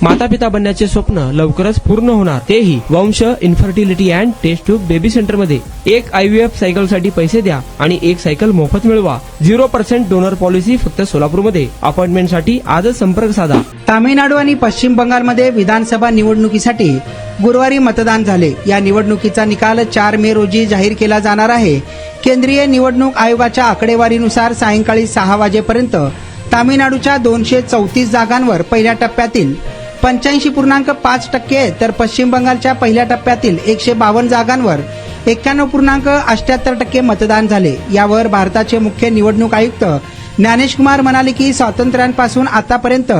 माता पिता बनण्याचे स्वप्न लवकरच पूर्ण होणार, तेही Vansh infertility and test tube baby centre मध्ये. एक IVF सायकल साठी पैसे द्या आणि एक सायकल मोफत मिळवा. 0% डोनर पॉलिसी फक्त सोलापूरमध्ये. अपॉइंटमेंट साठी आजच संपर्क साधा. तामिळनाडू आणि पश्चिम बंगालमध्ये विधानसभा निवडणुकीसाठी गुरुवारी मतदान झाले. या निवडणुकीचा निकाल 4 मे रोजी जाहीर केला जाणार आहे. केंद्रीय निवडणूक आयोगाच्या आकडेवारीनुसार सायंकाळी 6 वाजेपर्यंत तामिळनाडूच्या 234 जागांवर पहिल्या टप्प्यातील 85.5% तर पश्चिम बंगालच्या पहिल्या टप्प्यातील 152 जागांवर 91.78% मतदान झाले. यावर भारताचे मुख्य निवडणूक आयुक्त ज्ञानेश कुमार म्हणाले की स्वातंत्र्यापासून आतापर्यंत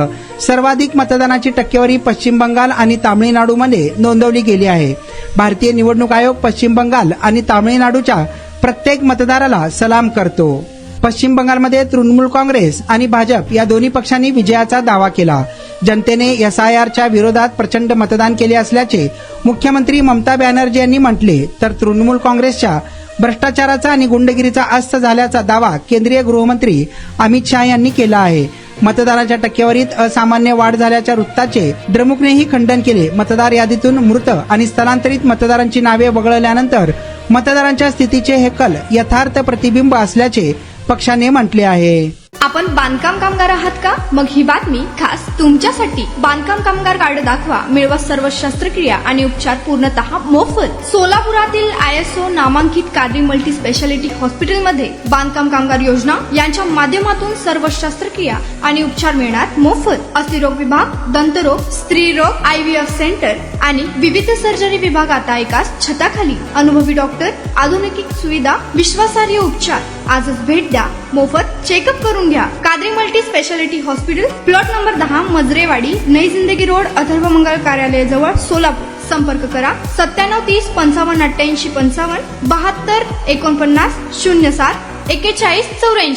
सर्वाधिक मतदानाची टक्केवारी पश्चिम बंगाल आणि तामिळनाडूमध्ये नोंदवली गेली आहे. भारतीय निवडणूक आयोग पश्चिम बंगाल आणि तामिळनाडूच्या प्रत्येक मतदाराला सलाम करतो. पश्चिम बंगालमध्ये तृणमूल काँग्रेस आणि भाजप या दोन्ही पक्षांनी विजयाचा दावा केला. जनतेने SIRच्या विरोधात प्रचंड मतदान केले असल्याचे मुख्यमंत्री ममता बॅनर्जी यांनी म्हटले, तर तृणमूल काँग्रेसच्या भ्रष्टाचाराचा आणि गुंडगिरीचा अस्त झाल्याचा दावा केंद्रीय गृहमंत्री अमित शहा यांनी केला आहे. मतदानाच्या टक्केवारीत असामान्य वाढ झाल्याच्या वृत्ताचे द्रमुकनेही खंडन केले. मतदार यादीतून मृत आणि स्थलांतरित मतदारांची नावे वगळल्यानंतर मतदारांच्या स्थितीचे हे कल यथार्थ प्रतिबिंब असल्याचे पक्षाने म्हटले आहे. आपण बांधकाम कामगार आहात का? मग ही बातमी खास तुमच्यासाठी. बांधकाम कामगार कार्ड दाखवा, मिळवा सर्व शस्त्रक्रिया आणि उपचार पूर्णतः मोफत. सोलापुरातील ISO नामांकित कादरी मल्टी स्पेशालिटी हॉस्पिटलमध्ये बांधकाम कामगार योजना यांच्या माध्यमातून सर्व शस्त्रक्रिया आणि उपचार मिळणार मोफत. अस्थिरोग विभाग, दंतरोग, स्त्रीरोग, IVF सेंटर आणि विविध सर्जरी विभाग आता एकाच छताखाली. अनुभवी डॉक्टर, आधुनिक सुविधा, विश्वासार्ह उपचार. आजच भेट द्या, मोफत चेकअप करून घ्या. Qadri multi speciality hospital, plot number 10, Majrewadi, नई जिंदगी रोड, अथर्व मंगल कार्यालय जवळ, सोलापूर. संपर्क करा 9730 55 88 55 72 49 07 41 84.